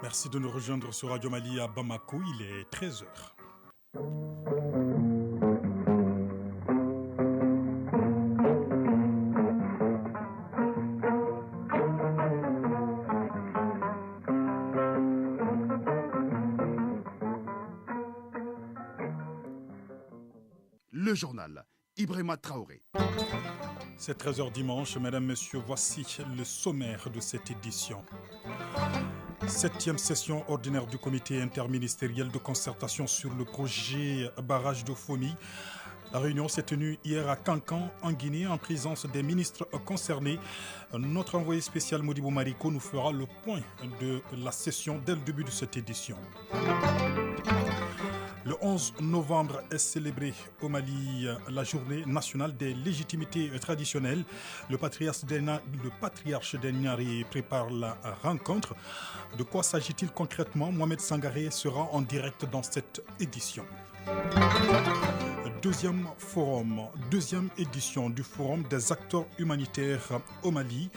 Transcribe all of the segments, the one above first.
Merci de nous rejoindre sur Radio Mali à Bamako, il est 13h. Le journal, Ibrahima Traoré. C'est 13h dimanche, mesdames, messieurs, voici le sommaire de cette édition. 7e session ordinaire du comité interministériel de concertation sur le projet barrage de Fomi. La réunion s'est tenue hier à Kankan, en Guinée, en présence des ministres concernés. Notre envoyé spécial Modibo Mariko nous fera le point de la session dès le début de cette édition. Le 11 novembre est célébrée au Mali la journée nationale des légitimités traditionnelles. Le patriarche des Niari prépare la rencontre. De quoi s'agit-il concrètement? Mohamed Sangaré sera en direct dans cette édition. Deuxième édition du Forum des acteurs humanitaires au Mali.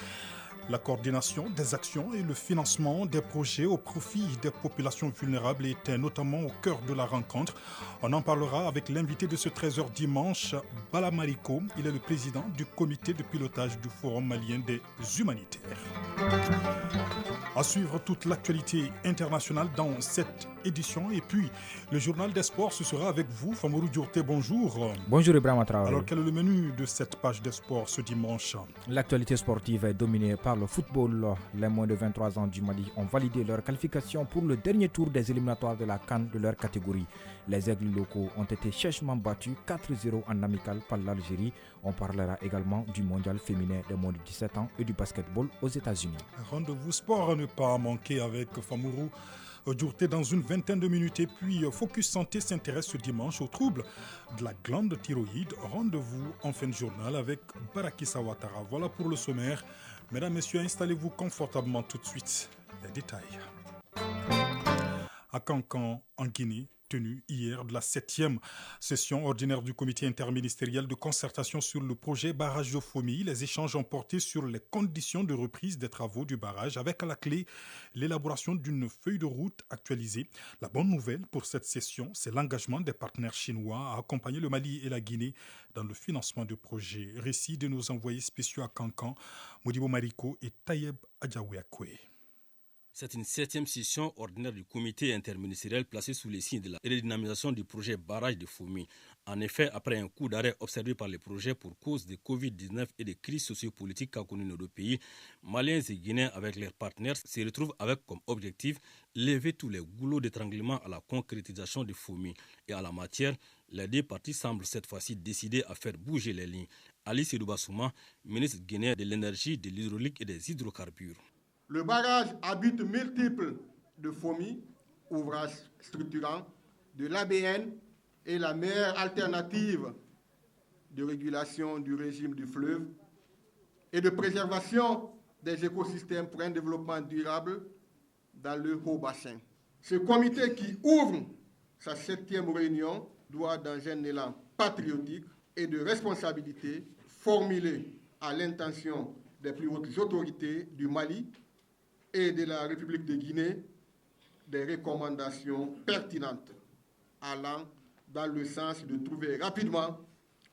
La coordination des actions et le financement des projets au profit des populations vulnérables était notamment au cœur de la rencontre. On en parlera avec l'invité de ce 13h dimanche, Bala Mariko. Il est le président du comité de pilotage du Forum malien des humanitaires. À suivre toute l'actualité internationale dans cette édition. Et puis, le journal des sports, ce sera avec vous, Famourou Djourte, bonjour. Bonjour Ibrahima Traoré. Alors, quel est le menu de cette page des sports ce dimanche? L'actualité sportive est dominée par le football. Les moins de 23 ans du Mali ont validé leur qualification pour le dernier tour des éliminatoires de la CAN de leur catégorie. Les aigles locaux ont été sèchement battus 4-0 en amical par l'Algérie. On parlera également du mondial féminin des moins de 17 ans et du basketball aux États-Unis. Rendez-vous sport à ne pas manquer avec Famourou Djourte dans une vingtaine de minutes. Et puis Focus Santé s'intéresse ce dimanche aux troubles de la glande thyroïde. Rendez-vous en fin de journal avec Baraki Sawatara. Voilà pour le sommaire. Mesdames, messieurs, installez-vous confortablement tout de suite. Les détails. À Kankan, en Guinée, tenue hier de la 7e session ordinaire du comité interministériel de concertation sur le projet barrage de Fomi. Les échanges ont porté sur les conditions de reprise des travaux du barrage avec à la clé l'élaboration d'une feuille de route actualisée. La bonne nouvelle pour cette session, c'est l'engagement des partenaires chinois à accompagner le Mali et la Guinée dans le financement du projet. Récit de nos envoyés spéciaux à Kankan, Modibo Mariko et Tayeb Adjaouakwe. C'est une 7e session ordinaire du comité interministériel placée sous les signes de la redynamisation du projet barrage de Fomi. En effet, après un coup d'arrêt observé par le projet pour cause de Covid-19 et des crises sociopolitiques qu'a connues nos deux pays, Maliens et Guinéens avec leurs partenaires se retrouvent avec comme objectif lever tous les goulots d'étranglement à la concrétisation de Fomi. Et en la matière, les deux parties semblent cette fois-ci décidées à faire bouger les lignes. Ali Seydou Bassouma, ministre guinéen de l'énergie, de l'hydraulique et des hydrocarbures. Le barrage à but multiple de Fomi, ouvrage structurant de l'ABN est la meilleure alternative de régulation du régime du fleuve et de préservation des écosystèmes pour un développement durable dans le haut bassin. Ce comité qui ouvre sa 7e réunion doit, dans un élan patriotique et de responsabilité, formuler à l'intention des plus hautes autorités du Mali et de la République de Guinée des recommandations pertinentes allant dans le sens de trouver rapidement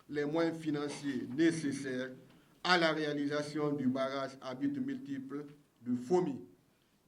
les moyens financiers nécessaires à la réalisation du barrage à but multiple de Fomi,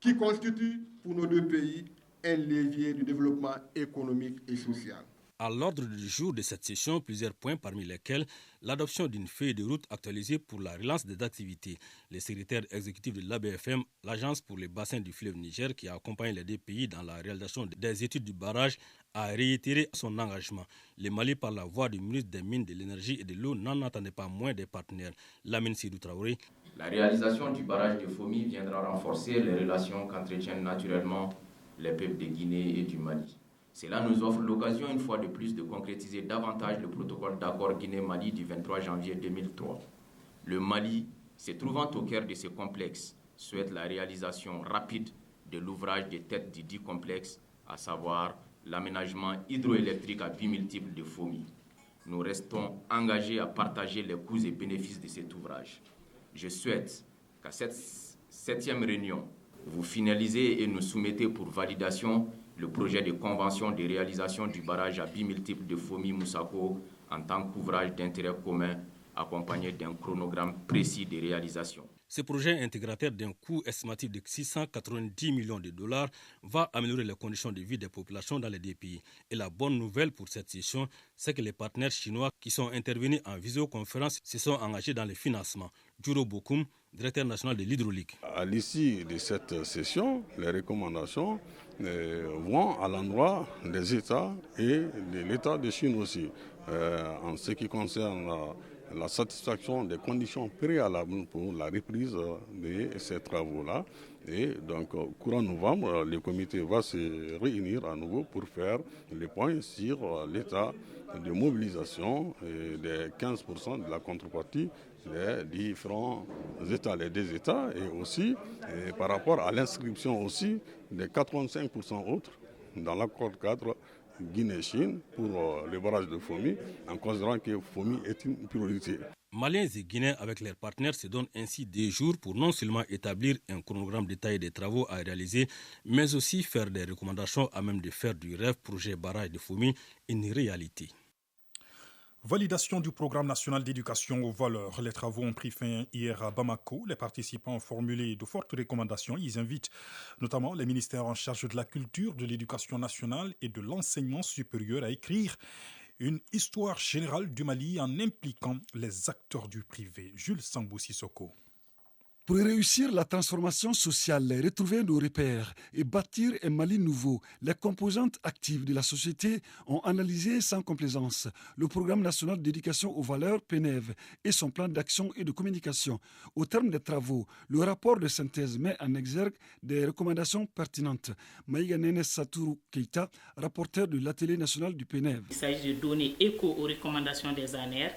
qui constitue pour nos deux pays un levier de développement économique et social. À l'ordre du jour de cette session, plusieurs points parmi lesquels l'adoption d'une feuille de route actualisée pour la relance des activités. Le secrétaire exécutif de l'ABFM, l'Agence pour les bassins du fleuve Niger, qui accompagne les deux pays dans la réalisation des études du barrage, a réitéré son engagement. Le Mali, par la voix du ministre des Mines, de l'Énergie et de l'Eau, n'en attendait pas moins des partenaires. Lamine Seydou Traoré. La réalisation du barrage de Fomi viendra renforcer les relations qu'entretiennent naturellement les peuples de Guinée et du Mali. Cela nous offre l'occasion une fois de plus de concrétiser davantage le protocole d'accord Guinée-Mali du 23 janvier 2003. Le Mali, se trouvant au cœur de ce complexe, souhaite la réalisation rapide de l'ouvrage des têtes du dit complexe, à savoir l'aménagement hydroélectrique à bimultiple de Fomi. Nous restons engagés à partager les coûts et bénéfices de cet ouvrage. Je souhaite qu'à cette 7e réunion, Vous finalisez et nous soumettez pour validation le projet de convention de réalisation du barrage à bimultiple de Fomi-Moussako en tant qu'ouvrage d'intérêt commun accompagné d'un chronogramme précis de réalisation. Ce projet intégrateur d'un coût estimatif de 690 millions de dollars va améliorer les conditions de vie des populations dans les deux pays. Et la bonne nouvelle pour cette session, c'est que les partenaires chinois qui sont intervenus en visioconférence se sont engagés dans le financement. Juro Bokoum, directeur national de l'hydraulique. À l'issue de cette session, les recommandations vont à l'endroit des États et de l'État de Chine aussi. En ce qui concerne la satisfaction des conditions préalables pour la reprise de ces travaux-là. Et donc, courant novembre, le comité va se réunir à nouveau pour faire le point sur l'état de mobilisation des 15% de la contrepartie des différents États, les deux États, et aussi par rapport à l'inscription aussi des 85% autres dans l'accord cadre Guinée-Chine pour le barrage de Fomi, en considérant que Fomi est une priorité. Maliens et Guinéens avec leurs partenaires se donnent ainsi des jours pour non seulement établir un chronogramme détaillé des travaux à réaliser, mais aussi faire des recommandations à même de faire du rêve projet barrage de Fomi une réalité. Validation du programme national d'éducation aux valeurs. Les travaux ont pris fin hier à Bamako. Les participants ont formulé de fortes recommandations. Ils invitent notamment les ministères en charge de la culture, de l'éducation nationale et de l'enseignement supérieur à écrire une histoire générale du Mali en impliquant les acteurs du privé. Jules Sambou Sissoko. Pour réussir la transformation sociale, retrouver nos repères et bâtir un Mali nouveau, les composantes actives de la société ont analysé sans complaisance le programme national d'éducation aux valeurs PNEV et son plan d'action et de communication. Au terme des travaux, le rapport de synthèse met en exergue des recommandations pertinentes. Maïga Nene Satourou Keita, rapporteur de l'atelier national du PNEV. Il s'agit de donner écho aux recommandations des ANR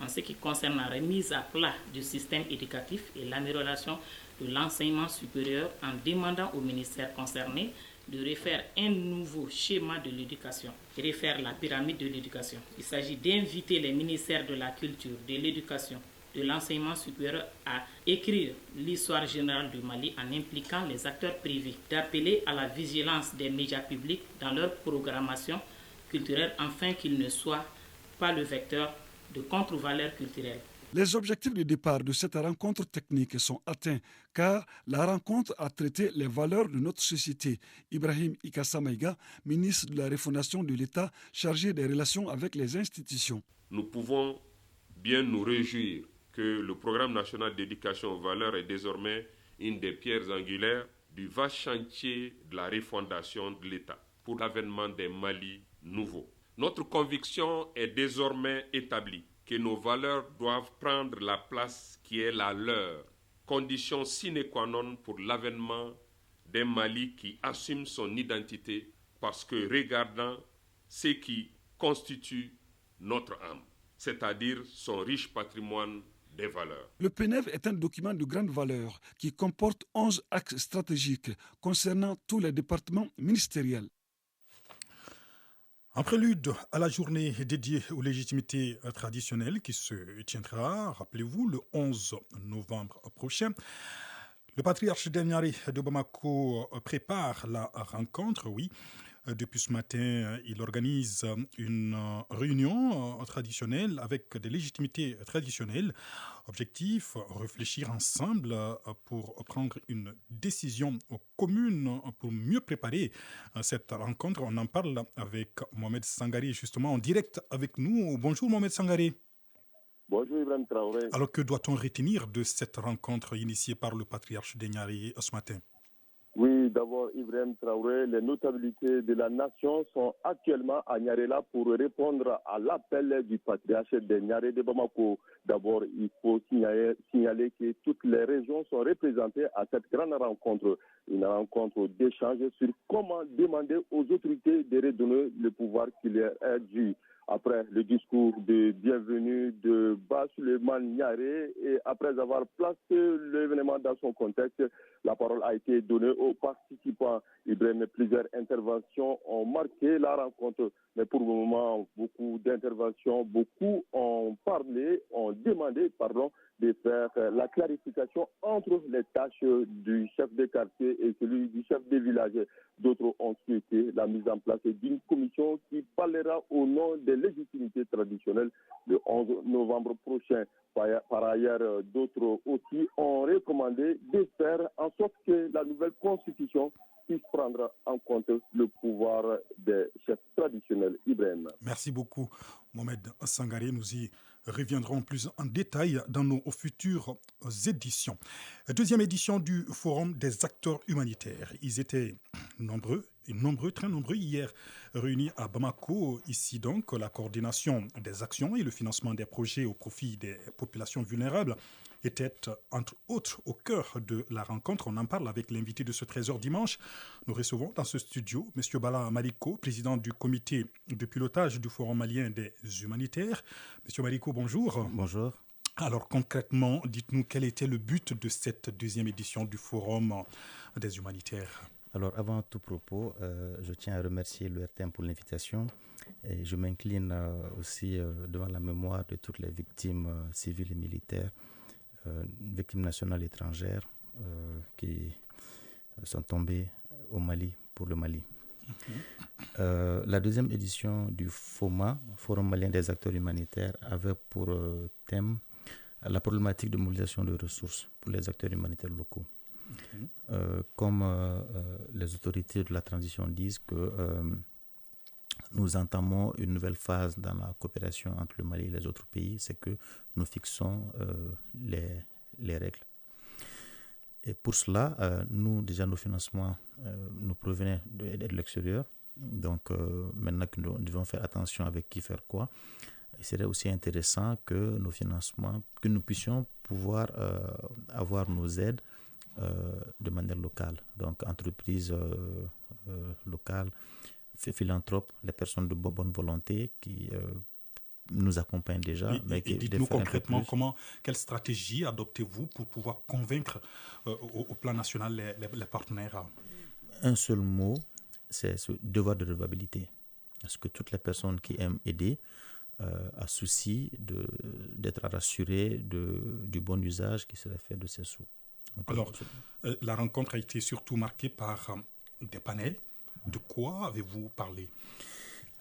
en ce qui concerne la remise à plat du système éducatif et l'amélioration de l'enseignement supérieur en demandant aux ministères concernés de refaire un nouveau schéma de l'éducation et refaire la pyramide de l'éducation. Il s'agit d'inviter les ministères de la culture, de l'éducation, de l'enseignement supérieur à écrire l'histoire générale du Mali en impliquant les acteurs privés, d'appeler à la vigilance des médias publics dans leur programmation culturelle afin qu'ils ne soient pas le vecteur de contre-valeurs culturelles. Les objectifs de départ de cette rencontre technique sont atteints car la rencontre a traité les valeurs de notre société. Ibrahim Ikassa Maïga, ministre de la refondation de l'État chargé des relations avec les institutions. Nous pouvons bien nous réjouir que le programme national d'éducation aux valeurs est désormais une des pierres angulaires du vaste chantier de la refondation de l'État pour l'avènement des Mali nouveaux. Notre conviction est désormais établie que nos valeurs doivent prendre la place qui est la leur, condition sine qua non pour l'avènement d'un Mali qui assume son identité parce que regardant ce qui constitue notre âme, c'est-à-dire son riche patrimoine des valeurs. Le PNEV est un document de grande valeur qui comporte 11 axes stratégiques concernant tous les départements ministériels. En prélude à la journée dédiée aux légitimités traditionnelles qui se tiendra, rappelez-vous, le 11 novembre prochain, le patriarche Deniaré de Bamako prépare la rencontre, oui. Depuis ce matin, il organise une réunion traditionnelle avec des légitimités traditionnelles. Objectif, réfléchir ensemble pour prendre une décision commune pour mieux préparer cette rencontre. On en parle avec Mohamed Sangaré, justement en direct avec nous. Bonjour Mohamed Sangaré. Bonjour Ibrahim Traoré. Alors que doit-on retenir de cette rencontre initiée par le patriarche Deniaré ce matin ? Oui, d'abord, Ibrahim Traoré, les notabilités de la nation sont actuellement à Niarela pour répondre à l'appel du patriarche de Niaré de Bamako. D'abord, il faut signaler que toutes les régions sont représentées à cette grande rencontre. Une rencontre d'échange sur comment demander aux autorités de redonner le pouvoir qui leur est dû. Après le discours de bienvenue de Bas Suleiman Niaré et après avoir placé l'événement dans son contexte, la parole a été donnée aux participants. Ibrahim, plusieurs interventions ont marqué la rencontre, mais pour le moment, beaucoup d'interventions, beaucoup ont parlé, ont demandé de faire la clarification entre les tâches du chef de quartier et celui du chef de village. D'autres ont souhaité la mise en place d'une commission qui parlera au nom des légitimités traditionnelles le 11 novembre prochain. Par ailleurs, d'autres aussi ont recommandé de faire en sorte que la nouvelle constitution puisse prendre en compte le pouvoir des chefs traditionnels. Ibrahim. Merci beaucoup, Mohamed Sangaré. Nous y reviendrons plus en détail dans nos futures éditions. Deuxième édition du Forum des acteurs humanitaires. Ils étaient très nombreux hier, réunis à Bamako. Ici donc, la coordination des actions et le financement des projets au profit des populations vulnérables était entre autres au cœur de la rencontre. On en parle avec l'invité de ce 13h dimanche. Nous recevons dans ce studio M. Bala Maliko, président du comité de pilotage du Forum malien des humanitaires. M. Maliko, bonjour. Bonjour. Alors concrètement, dites-nous quel était le but de cette deuxième édition du Forum des humanitaires. Alors avant tout propos, je tiens à remercier l'URTM pour l'invitation et je m'incline aussi devant la mémoire de toutes les victimes civiles et militaires, victimes nationales et étrangères qui sont tombées au Mali pour le Mali. La deuxième édition du FOMA, Forum malien des acteurs humanitaires, avait pour thème la problématique de mobilisation de ressources pour les acteurs humanitaires locaux. Comme les autorités de la transition disent que nous entamons une nouvelle phase dans la coopération entre le Mali et les autres pays, c'est que nous fixons les règles. Et pour cela, nous, déjà, nos financements nous provenaient de l'extérieur. Donc, maintenant que nous devons faire attention avec qui faire quoi, il serait aussi intéressant que nos financements, que nous puissions pouvoir avoir nos aides de manière locale. Donc, entreprises locales, philanthropes, les personnes de bonne volonté qui nous accompagnent déjà. Et dites-nous concrètement, quelle stratégie adoptez-vous pour pouvoir convaincre au plan national les partenaires? Un seul mot, c'est ce devoir de redevabilité. Parce que toutes les personnes qui aiment aider a souci d'être rassurées du bon usage qui serait fait de ces sous. Donc, alors, la rencontre a été surtout marquée par des panels. De quoi avez-vous parlé?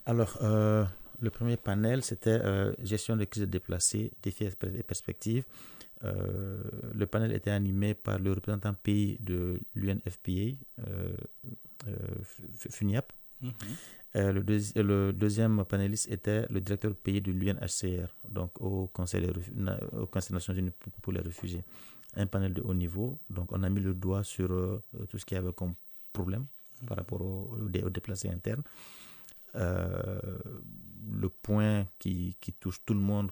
Alors, le premier panel, c'était gestion des crises déplacées, défis et perspectives. Le panel était animé par le représentant pays de l'UNFPA, FUNIAP. Le deuxième panéliste était le directeur pays de l'UNHCR, donc au Conseil des Nations Unies pour les réfugiés. Un panel de haut niveau. Donc, on a mis le doigt sur tout ce qu'il y avait comme problème par rapport aux déplacés internes. Le point qui touche tout le monde,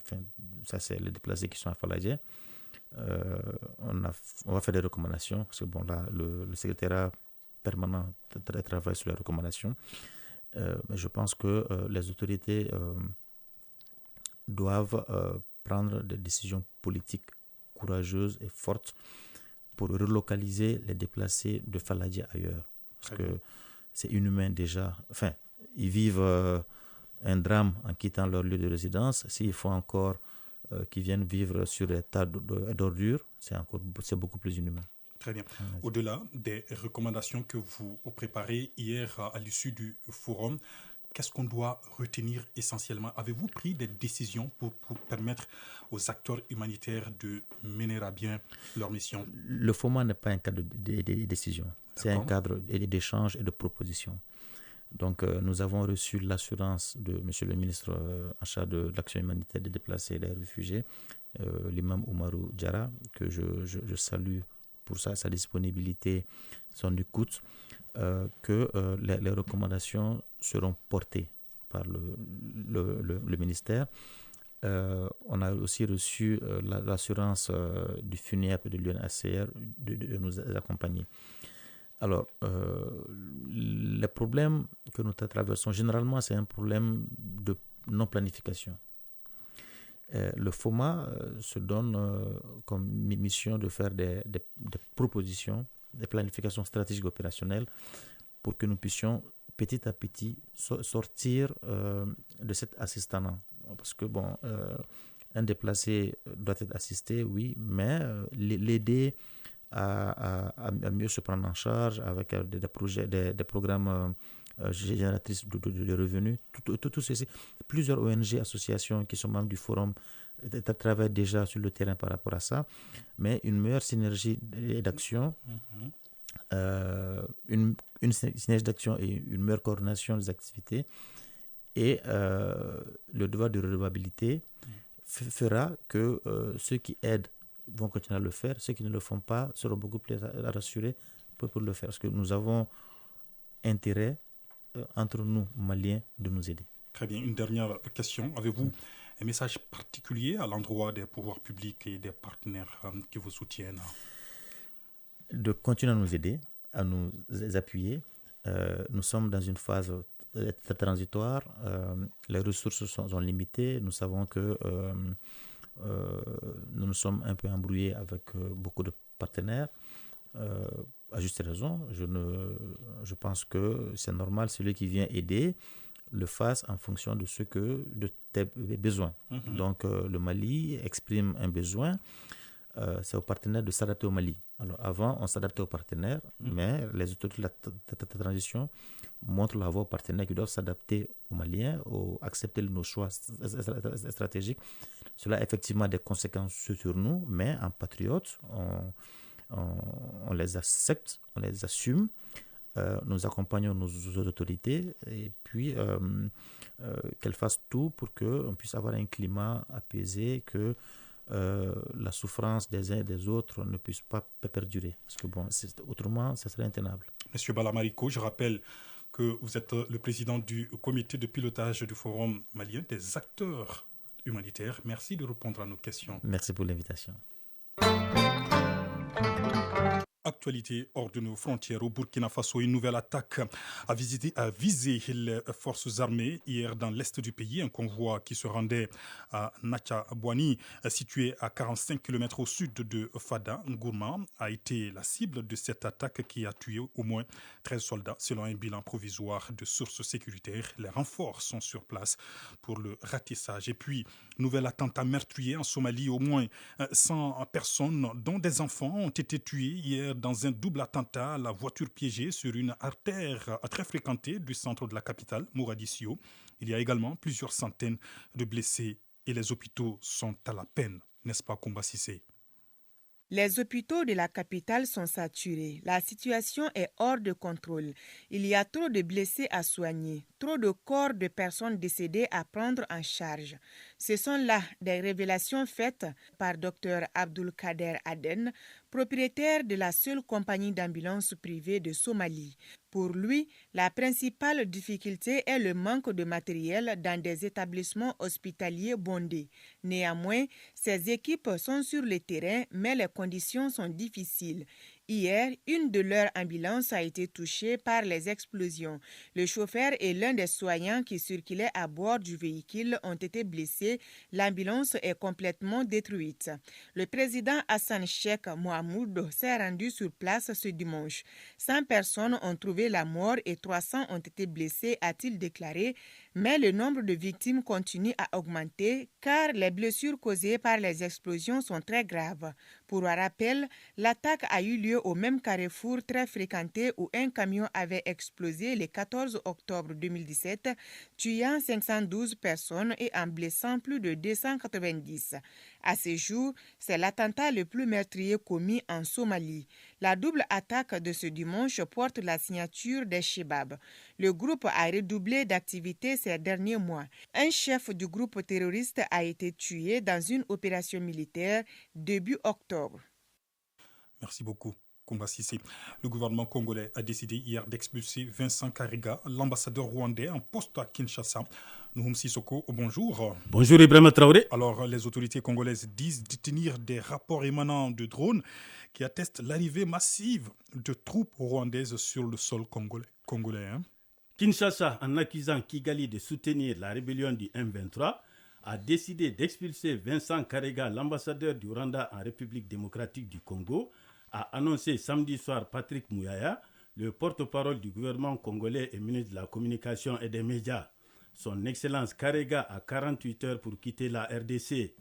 ça c'est les déplacés qui sont à Falajé. On va faire des recommandations, parce que bon, là, le secrétariat permanent travaille sur les recommandations. Mais je pense que les autorités doivent prendre des décisions politiques courageuses et fortes pour relocaliser les déplacés de Faladja ailleurs. Parce que c'est inhumain déjà. Enfin, ils vivent un drame en quittant leur lieu de résidence. S'il faut encore qu'ils viennent vivre sur des tas d'ordures, c'est beaucoup plus inhumain. Très bien. Au-delà des recommandations que vous préparez hier à l'issue du forum, qu'est-ce qu'on doit retenir essentiellement? Avez-vous pris des décisions pour permettre aux acteurs humanitaires de mener à bien leur mission? Le FOMA n'est pas un cadre de décision. C'est un cadre d'échange et de proposition. Donc, nous avons reçu l'assurance de M. le ministre en charge de l'action humanitaire des déplacés et des réfugiés, l'imam Oumarou Diarra, que je salue pour sa disponibilité, son écoute, que les recommandations seront portées par le ministère. On a aussi reçu l'assurance du FUNIAP et de l'UNHCR de nous accompagner. Alors, les problèmes que nous traversons, généralement, c'est un problème de non-planification. Le FOMA se donne comme mission de faire des propositions, des planifications stratégiques opérationnelles pour que nous puissions petit à petit sortir de cet assistanat. Parce que, bon, Un déplacé doit être assisté, oui, mais l'aider à mieux se prendre en charge avec des projets, des programmes génératrices de revenus. Tout ceci. Plusieurs ONG, associations qui sont membres du forum travaillent déjà sur le terrain par rapport à ça, mais une meilleure synergie d'action, une synergie d'action et une meilleure coordination des activités et le devoir de redevabilité fera que ceux qui aident vont continuer à le faire, ceux qui ne le font pas seront beaucoup plus rassurés pour le faire, parce que nous avons intérêt entre nous, Maliens, de nous aider. Très bien, une dernière question. Avez-vous un message particulier à l'endroit des pouvoirs publics et des partenaires qui vous soutiennent? De continuer à nous aider, à nous appuyer. Nous sommes dans une phase transitoire. Les ressources sont limitées. Nous savons que nous nous sommes un peu embrouillés avec beaucoup de partenaires. À juste raison, je pense que c'est normal, celui qui vient aider le fasse en fonction de tes besoins. Donc le Mali exprime un besoin, c'est aux partenaires de s'adapter au Mali. Alors avant, on s'adaptait aux partenaires, mais les autorités de la transition montrent la voie aux partenaires qui doivent s'adapter aux Maliens, accepter nos choix stratégiques. Cela a effectivement des conséquences sur nous, mais en patriotes, on les accepte, on les assume, nous accompagnons nos autorités et puis qu'elles fassent tout pour qu'on puisse avoir un climat apaisé, que la souffrance des uns et des autres ne puisse pas perdurer. Parce que autrement, ça serait intenable. Monsieur Bala Mariko, je rappelle que vous êtes le président du comité de pilotage du Forum malien des acteurs humanitaires. Merci de répondre à nos questions. Merci pour l'invitation. Actualité hors de nos frontières. Au Burkina Faso, une nouvelle attaque a visé les forces armées hier dans l'est du pays. Un convoi qui se rendait à Natchabouani, situé à 45 km au sud de Fada, Ngourma, a été la cible de cette attaque qui a tué au moins 13 soldats. Selon un bilan provisoire de sources sécuritaires, les renforts sont sur place pour le ratissage. Et puis, nouvel attentat meurtrier en Somalie. Au moins 100 personnes, dont des enfants, ont été tuées hier dans un double attentat à la voiture piégée sur une artère très fréquentée du centre de la capitale, Mogadiscio. Il y a également plusieurs centaines de blessés et les hôpitaux sont à la peine, n'est-ce pas, Koumba Sissé? Les hôpitaux de la capitale sont saturés. La situation est hors de contrôle. Il y a trop de blessés à soigner, trop de corps de personnes décédées à prendre en charge. Ce sont là des révélations faites par Dr Abdul Kader Aden, propriétaire de la seule compagnie d'ambulance privée de Somalie. Pour lui, la principale difficulté est le manque de matériel dans des établissements hospitaliers bondés. Néanmoins, ces équipes sont sur le terrain, mais les conditions sont difficiles. Hier, une de leurs ambulances a été touchée par les explosions. Le chauffeur et l'un des soignants qui circulaient à bord du véhicule ont été blessés. L'ambulance est complètement détruite. Le président Hassan Sheikh Mohamoud s'est rendu sur place ce dimanche. 100 personnes ont trouvé la mort et 300 ont été blessées, a-t-il déclaré. Mais le nombre de victimes continue à augmenter car les blessures causées par les explosions sont très graves. Pour un rappel, l'attaque a eu lieu au même carrefour très fréquenté où un camion avait explosé le 14 octobre 2017, tuant 512 personnes et en blessant plus de 290. À ce jour, c'est l'attentat le plus meurtrier commis en Somalie. La double attaque de ce dimanche porte la signature des Chebab. Le groupe a redoublé d'activité ces derniers mois. Un chef du groupe terroriste a été tué dans une opération militaire début octobre. Merci beaucoup, Koumba Sissé. Le gouvernement congolais a décidé hier d'expulser Vincent Karega, l'ambassadeur rwandais en poste à Kinshasa. Nouhoum Sissoko, bonjour. Bonjour Ibrahima Traoré. Alors, les autorités congolaises disent détenir des rapports émanant de drones qui attestent l'arrivée massive de troupes rwandaises sur le sol congolais. Kinshasa, en accusant Kigali de soutenir la rébellion du M23, a décidé d'expulser Vincent Karega, l'ambassadeur du Rwanda en République démocratique du Congo, a annoncé samedi soir Patrick Mouyaya, le porte-parole du gouvernement congolais et ministre de la Communication et des Médias. Son Excellence Karega a 48 heures pour quitter la RDC.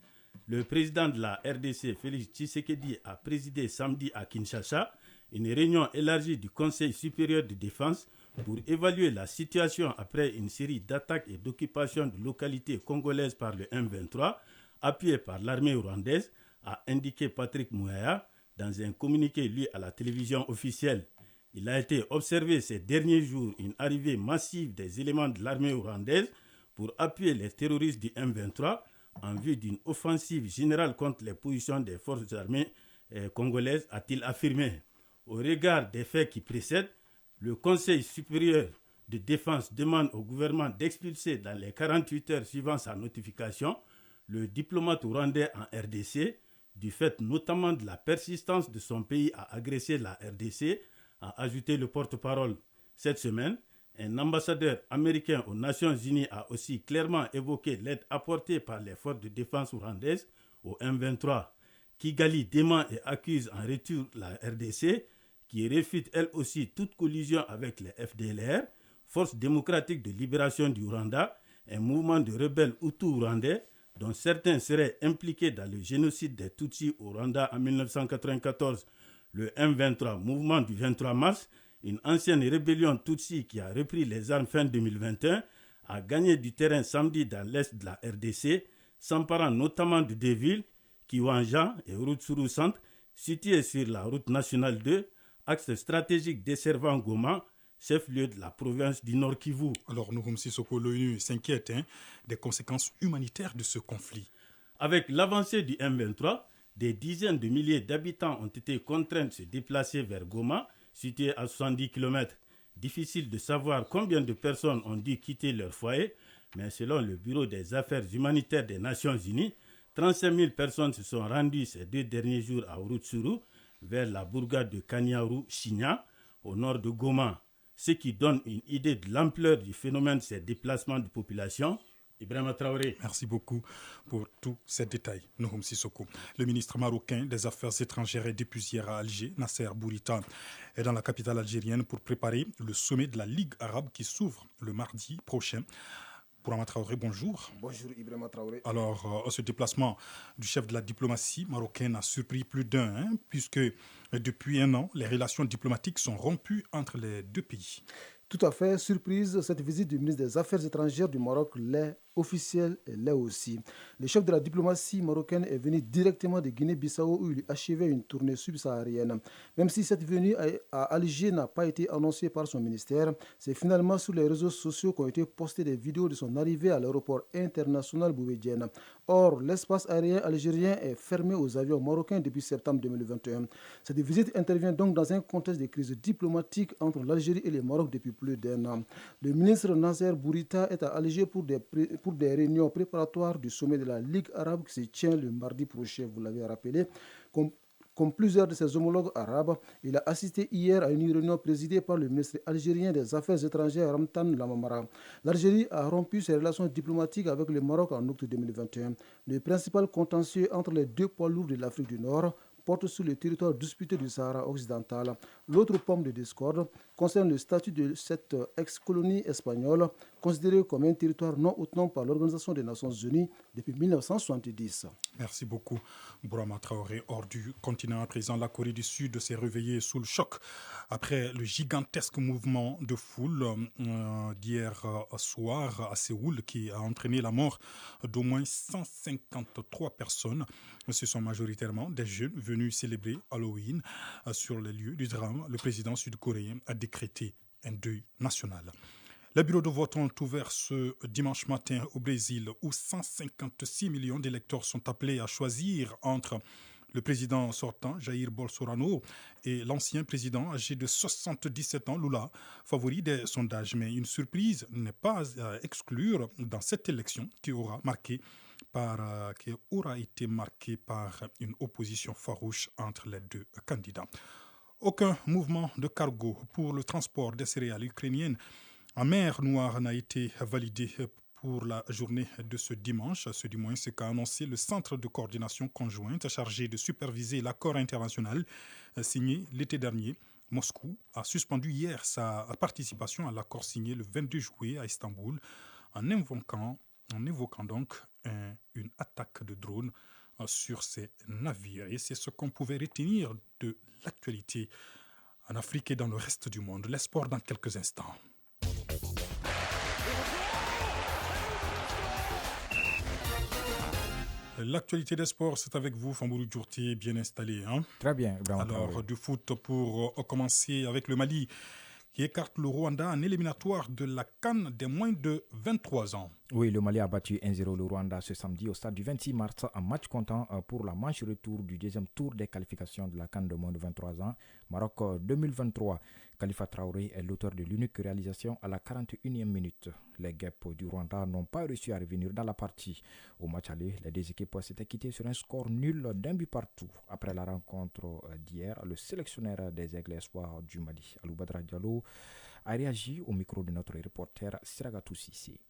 Le président de la RDC, Félix Tshisekedi, a présidé samedi à Kinshasa une réunion élargie du Conseil supérieur de défense pour évaluer la situation après une série d'attaques et d'occupations de localités congolaises par le M23, appuyé par l'armée rwandaise, a indiqué Patrick Mouyaya dans un communiqué lu à la télévision officielle. Il a été observé ces derniers jours une arrivée massive des éléments de l'armée rwandaise pour appuyer les terroristes du M23 en vue d'une offensive générale contre les positions des forces armées congolaises, a-t-il affirmé. Au regard des faits qui précèdent, le Conseil supérieur de défense demande au gouvernement d'expulser dans les 48 heures suivant sa notification le diplomate rwandais en RDC, du fait notamment de la persistance de son pays à agresser la RDC, a ajouté le porte-parole. Cette semaine, un ambassadeur américain aux Nations Unies a aussi clairement évoqué l'aide apportée par les forces de défense rwandaises au M23. Kigali dément et accuse en retour la RDC, qui réfute elle aussi toute collusion avec les FDLR, Force démocratique de libération du Rwanda, un mouvement de rebelles hutus rwandais dont certains seraient impliqués dans le génocide des Tutsis au Rwanda en 1994. Le M23, mouvement du 23 mars, une ancienne rébellion Tutsi qui a repris les armes fin 2021, a gagné du terrain samedi dans l'est de la RDC, s'emparant notamment de deux villes, Kiwanja et Rutshuru Centre, situées sur la route nationale 2, axe stratégique desservant Goma, chef-lieu de la province du Nord Kivu. Alors, Nouroum Sissoko, l'ONU s'inquiète des conséquences humanitaires de ce conflit. Avec l'avancée du M23, des dizaines de milliers d'habitants ont été contraints de se déplacer vers Goma, situé à 70 km. Difficile de savoir combien de personnes ont dû quitter leur foyer, mais selon le Bureau des affaires humanitaires des Nations Unies, 35 000 personnes se sont rendues ces 2 derniers jours à Rutshuru, vers la bourgade de Kanyaru-Shinya, au nord de Goma, ce qui donne une idée de l'ampleur du phénomène de ces déplacements de population. Ibrahima Traoré. Merci beaucoup pour tous ces détails, Nouroum Sissoko. Le ministre marocain des Affaires étrangères est depuis hier à Alger, Nasser Bourita, est dans la capitale algérienne pour préparer le sommet de la Ligue arabe qui s'ouvre le mardi prochain. Bourama Traoré, bonjour. Bonjour Ibrahima Traoré. Alors, ce déplacement du chef de la diplomatie marocaine a surpris plus d'un, puisque depuis un an, les relations diplomatiques sont rompues entre les deux pays. Tout à fait, surprise, cette visite du ministre des Affaires étrangères du Maroc l'est officielle et l'est aussi. Le chef de la diplomatie marocaine est venu directement de Guinée-Bissau où il achevait une tournée subsaharienne. Même si cette venue à Alger n'a pas été annoncée par son ministère, c'est finalement sur les réseaux sociaux qu'ont été postées des vidéos de son arrivée à l'aéroport international Boubedienne. Or, l'espace aérien algérien est fermé aux avions marocains depuis septembre 2021. Cette visite intervient donc dans un contexte de crise diplomatique entre l'Algérie et le Maroc depuis plus d'un an. Le ministre Nasser Bourita est à Alger pour des réunions préparatoires du sommet de la Ligue arabe qui se tient le mardi prochain, vous l'avez rappelé. Comme plusieurs de ses homologues arabes, il a assisté hier à une réunion présidée par le ministre algérien des Affaires étrangères Ramtan Lamamara. L'Algérie a rompu ses relations diplomatiques avec le Maroc en août 2021. Le principal contentieux entre les deux poids lourds de l'Afrique du Nord porte sur le territoire disputé du Sahara occidental. L'autre pomme de discorde concerne le statut de cette ex-colonie espagnole, considérée comme un territoire non autonome par l'Organisation des Nations Unies depuis 1970. Merci beaucoup, Bourama Traoré. Hors du continent à présent, la Corée du Sud s'est réveillée sous le choc après le gigantesque mouvement de foule d'hier soir à Séoul qui a entraîné la mort d'au moins 153 personnes. Ce sont majoritairement des jeunes venus célébrer Halloween. Sur les lieux du drame, le président sud-coréen a décrété un deuil national. Les bureaux de vote ont ouvert ce dimanche matin au Brésil où 156 millions d'électeurs sont appelés à choisir entre le président sortant, Jair Bolsonaro, et l'ancien président âgé de 77 ans, Lula, favori des sondages. Mais une surprise n'est pas à exclure dans cette élection qui aura été marquée par une opposition farouche entre les deux candidats. Aucun mouvement de cargo pour le transport des céréales ukrainiennes en mer Noire n'a été validé pour la journée de ce dimanche. Ce moins, ce qu'a annoncé le Centre de coordination conjointe chargé de superviser l'accord international signé l'été dernier. Moscou a suspendu hier sa participation à l'accord signé le 22 juillet à Istanbul en évoquant donc une attaque de drone sur ces navires. Et c'est ce qu'on pouvait retenir de l'actualité en Afrique et dans le reste du monde. Les sports dans quelques instants. L'actualité des sports, c'est avec vous, Fambourou Djourti, bien installé. Hein? Très bien. Alors, du foot pour commencer avec le Mali, qui écarte le Rwanda en éliminatoire de la CAN des moins de 23 ans. Oui, le Mali a battu 1-0 le Rwanda ce samedi au stade du 26 mars, un match comptant pour la manche retour du deuxième tour des qualifications de la CAN de moins de 23 ans, Maroc 2023. Khalifa Traoré est l'auteur de l'unique réalisation à la 41e minute. Les Guêpes du Rwanda n'ont pas réussi à revenir dans la partie. Au match aller, les deux équipes s'étaient quittées sur un score nul d'un but partout. Après la rencontre d'hier, le sélectionneur des Aigles Espoirs du Mali, Alou Badra Diallo, a réagi au micro de notre reporter Siragatou Sissi.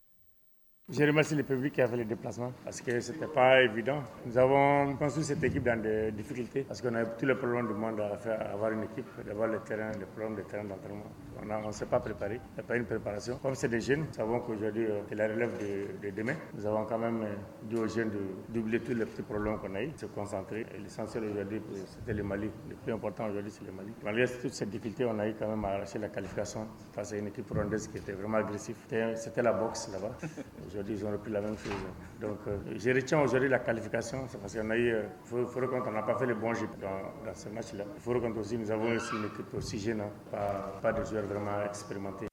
Je remercie le public qui a fait le déplacement parce que ce n'était pas évident. Nous avons construit cette équipe dans des difficultés parce qu'on a tous les problèmes du monde à faire, avoir une équipe, d'avoir le terrain, les problèmes de terrain d'entraînement. On ne s'est pas préparé, il n'y a pas une préparation. Comme c'est des jeunes, nous savons qu'aujourd'hui c'est la relève de demain. Nous avons quand même dit aux jeunes d'oublier tous les petits problèmes qu'on a eu, de se concentrer. Et l'essentiel aujourd'hui, c'était le Mali. Le plus important aujourd'hui, c'est le Mali. Malgré toutes ces difficultés, on a eu quand même à arracher la qualification face à une équipe rwandaise qui était vraiment agressive. C'était la boxe là-bas. Aujourd'hui, ils ont repris la même chose. Donc, je retiens aujourd'hui la qualification, c'est parce qu'on a eu, il faut reconnaître, on n'a pas fait le bon jeu dans ce match-là. Il faut reconnaître aussi, nous avons aussi une équipe aussi jeune, pas de joueurs vraiment expérimentés.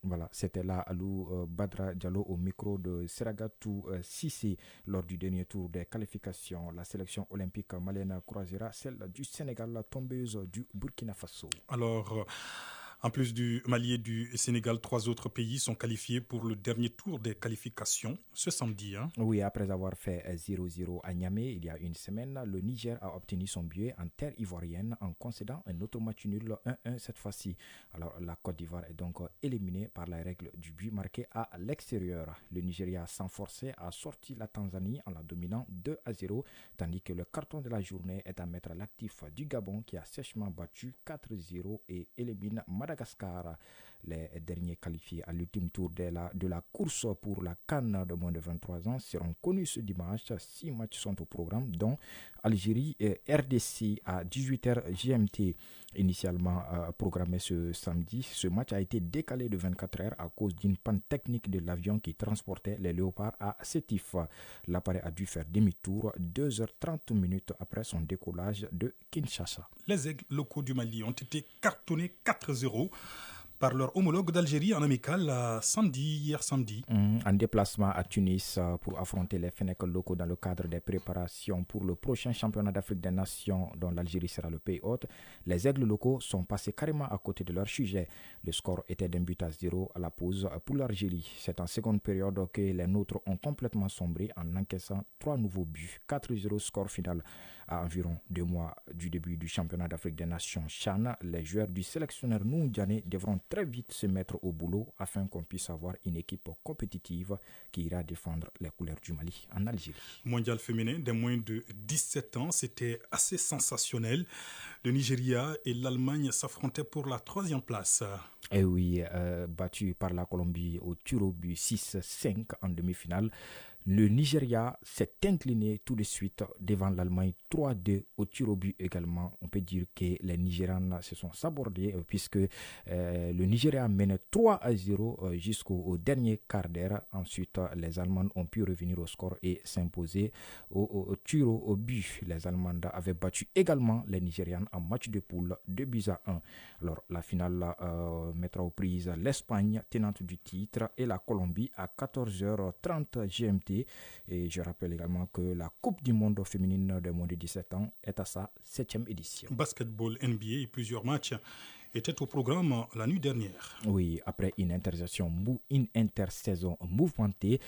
Voilà, c'était là Alou Badra Diallo au micro de Seragatou Sissé. Lors du dernier tour des qualifications, la sélection olympique malienne croisera celle du Sénégal, tombeuse du Burkina Faso. Alors, en plus du Mali et du Sénégal, 3 autres pays sont qualifiés pour le dernier tour des qualifications ce samedi. Hein? Oui, après avoir fait 0-0 à Niamey il y a une semaine, le Niger a obtenu son billet en terre ivoirienne en concédant un autre match nul 1-1 cette fois-ci. Alors la Côte d'Ivoire est donc éliminée par la règle du but marqué à l'extérieur. Le Nigeria, sans forcer, a sorti la Tanzanie en la dominant 2-0, tandis que le carton de la journée est à mettre à l'actif du Gabon qui a sèchement battu 4-0 et élimine Madagascar. Les derniers qualifiés à l'ultime tour de la course pour la CAN de moins de 23 ans seront connus ce dimanche. 6 matchs sont au programme, dont Algérie et RDC à 18h GMT. Initialement programmé ce samedi, ce match a été décalé de 24 heures à cause d'une panne technique de l'avion qui transportait les léopards à Sétif. L'appareil a dû faire demi-tour 2h30 après son décollage de Kinshasa. Les aigles locaux du Mali ont été cartonnés 4-0 par leur homologue d'Algérie en amical hier samedi. En déplacement à Tunis pour affronter les Fennecs locaux dans le cadre des préparations pour le prochain championnat d'Afrique des Nations dont l'Algérie sera le pays hôte, les aigles locaux sont passés carrément à côté de leur sujet. Le score était d'un but à 0 à la pause pour l'Algérie. C'est en seconde période que les nôtres ont complètement sombré en encaissant 3 nouveaux buts. 4-0 score final. À environ 2 mois du début du championnat d'Afrique des Nations CHAN, les joueurs du sélectionneur Noundiané devront très vite se mettre au boulot afin qu'on puisse avoir une équipe compétitive qui ira défendre les couleurs du Mali en Algérie. Mondial féminin des moins de 17 ans, c'était assez sensationnel. Le Nigeria et l'Allemagne s'affrontaient pour la 3e place. Et oui, battu par la Colombie au tir au but 6-5 en demi-finale. Le Nigeria s'est incliné tout de suite devant l'Allemagne 3-2 au tir au but également. On peut dire que les Nigérians se sont sabordés puisque le Nigeria mène 3-0 jusqu'au dernier quart d'heure. Ensuite, les Allemands ont pu revenir au score et s'imposer au tir au but. Les Allemands avaient battu également les Nigérians en match de poule 2-1. Alors, la finale mettra aux prises l'Espagne, tenante du titre, et la Colombie à 14h30 GMT. Et je rappelle également que la Coupe du monde féminine de moins de 17 ans est à sa 7e édition. Basketball NBA et plusieurs matchs étaient au programme la nuit dernière. Oui, après une intersaison mouvementée,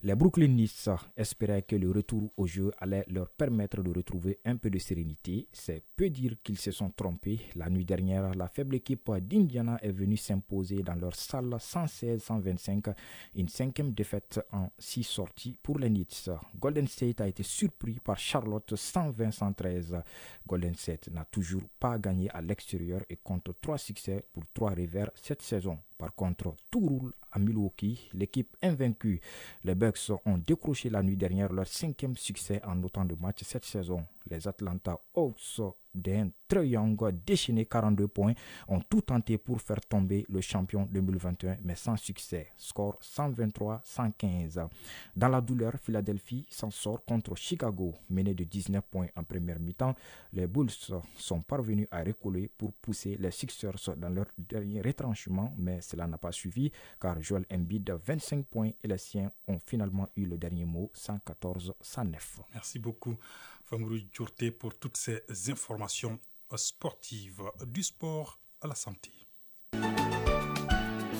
les Brooklyn Nets espéraient que le retour au jeu allait leur permettre de retrouver un peu de sérénité. C'est peu dire qu'ils se sont trompés. La nuit dernière, la faible équipe d'Indiana est venue s'imposer dans leur salle 116-125, une 5e défaite en 6 sorties pour les Nets. Golden State a été surpris par Charlotte 120-113. Golden State n'a toujours pas gagné à l'extérieur et compte 3 succès pour 3 revers cette saison. Par contre, tout roule à Milwaukee, l'équipe invaincue. Les Bucks ont décroché la nuit dernière leur 5e succès en autant de matchs cette saison. Les Atlanta Hawks d'un Trae Young déchaîné 42 points ont tout tenté pour faire tomber le champion 2021 mais sans succès. Score 123-115. Dans la douleur, Philadelphie s'en sort contre Chicago, mené de 19 points en première mi-temps. Les Bulls sont parvenus à recoller pour pousser les Sixers dans leur dernier retranchement, mais cela n'a pas suffi car Joel Embiid 25 points et les siens ont finalement eu le dernier mot 114-109. Merci beaucoup Famurou Djourté pour toutes ces informations sportives. Du sport à la santé.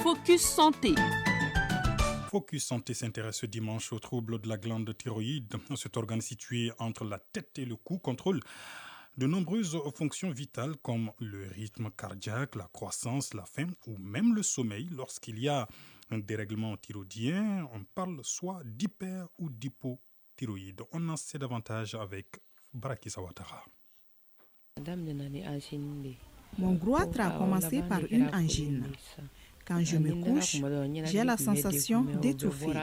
Focus Santé. Focus Santé s'intéresse ce dimanche aux troubles de la glande thyroïde. Cet organe situé entre la tête et le cou contrôle de nombreuses fonctions vitales comme le rythme cardiaque, la croissance, la faim ou même le sommeil. Lorsqu'il y a un dérèglement thyroïdien, on parle soit d'hyper ou d'hypothyroïde. On en sait davantage avec Barakisa Ouattara. Mon goitre a commencé par une angine. Quand je me couche, j'ai la sensation d'étouffer.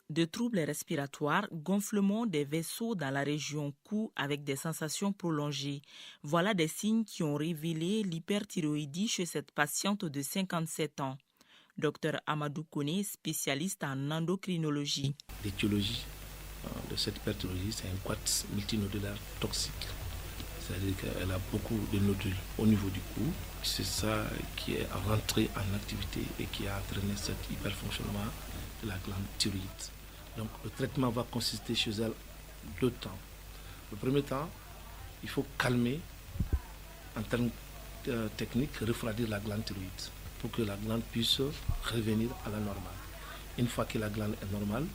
De troubles respiratoires, gonflement des vaisseaux dans la région cou avec des sensations prolongées. Voilà des signes qui ont révélé l'hyperthyroïdie chez cette patiente de 57 ans. Dr Amadou Kone, spécialiste en endocrinologie. L'étiologie de cette hyperthyroïdie, c'est un quat multinodulaire toxique. C'est-à-dire qu'elle a beaucoup de nodules au niveau du cou. C'est ça qui est rentré en activité et qui a entraîné cet hyperfonctionnement de la glande thyroïde. Donc le traitement va consister chez elle deux temps. Le premier temps, il faut calmer, en termes techniques, refroidir la glande thyroïde pour que la glande puisse revenir à la normale. Une fois que la glande est normale,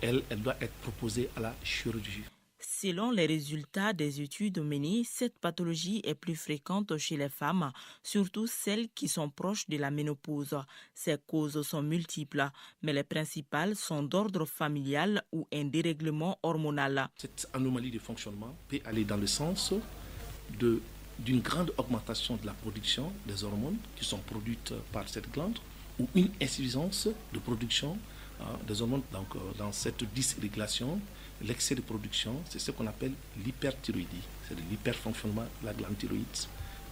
elle doit être proposée à la chirurgie. Selon les résultats des études menées, cette pathologie est plus fréquente chez les femmes, surtout celles qui sont proches de la ménopause. Ces causes sont multiples, mais les principales sont d'ordre familial ou un dérèglement hormonal. Cette anomalie de fonctionnement peut aller dans le sens d'une grande augmentation de la production des hormones qui sont produites par cette glande ou une insuffisance de production des hormones. Donc, dans cette dysrégulation, l'excès de production, c'est ce qu'on appelle l'hyperthyroïdie, c'est l'hyperfonctionnement de la glande thyroïde.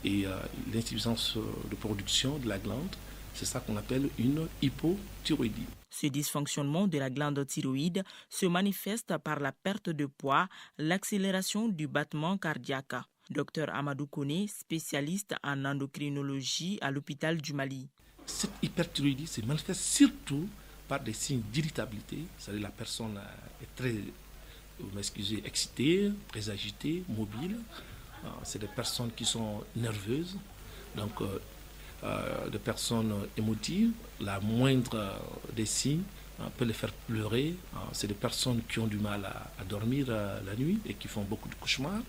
Et l'insuffisance de production de la glande, c'est ça qu'on appelle une hypothyroïdie. Ce dysfonctionnement de la glande thyroïde se manifeste par la perte de poids, l'accélération du battement cardiaque. Dr Amadou Kone, spécialiste en endocrinologie à l'hôpital du Mali. Cette hyperthyroïdie se manifeste surtout par des signes d'irritabilité, c'est-à-dire la personne est très, excitée, très agitée, mobile. C'est des personnes qui sont nerveuses, donc des personnes émotives. La moindre des signes peut les faire pleurer. C'est des personnes qui ont du mal à dormir la nuit et qui font beaucoup de cauchemars.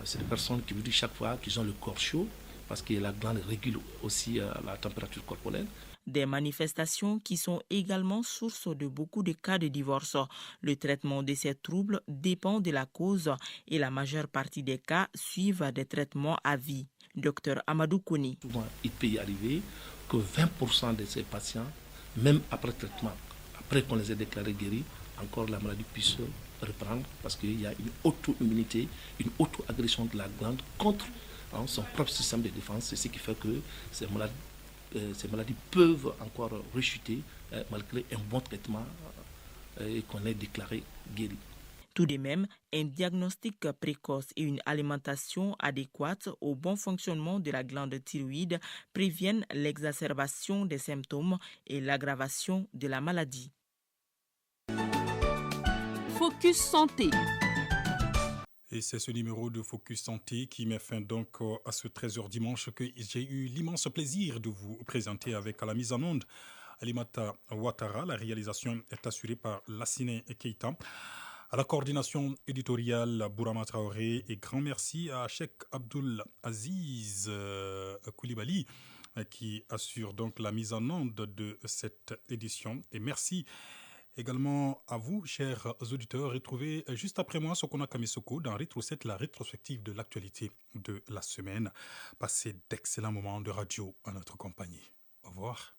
C'est des personnes qui vous disent chaque fois qu'ils ont le corps chaud parce que la glande régule aussi la température corporelle. Des manifestations qui sont également source de beaucoup de cas de divorce. Le traitement de ces troubles dépend de la cause et la majeure partie des cas suivent des traitements à vie. Dr Amadou Kone. Souvent, il peut y arriver que 20% de ces patients, même après traitement, après qu'on les ait déclarés guéris, encore la maladie puisse reprendre parce qu'il y a une auto-immunité, une auto-agression de la glande contre son propre système de défense. C'est ce qui fait que ces maladies peuvent encore rechuter malgré un bon traitement et qu'on ait déclaré guéri. Tout de même, un diagnostic précoce et une alimentation adéquate au bon fonctionnement de la glande thyroïde préviennent l'exacerbation des symptômes et l'aggravation de la maladie. Focus Santé. Et c'est ce numéro de Focus Santé qui met fin donc à ce 13h dimanche que j'ai eu l'immense plaisir de vous présenter avec à la mise en onde Alimata Ouattara. La réalisation est assurée par Lassine Keita. À la coordination éditoriale, Bourama Traoré, et grand merci à Cheikh Abdul Aziz Koulibaly qui assure donc la mise en onde de cette édition. Et merci également à vous, chers auditeurs. Retrouvez juste après moi Sokona Kamesoko dans Rétro 7, la rétrospective de l'actualité de la semaine. Passez d'excellents moments de radio à notre compagnie. Au revoir.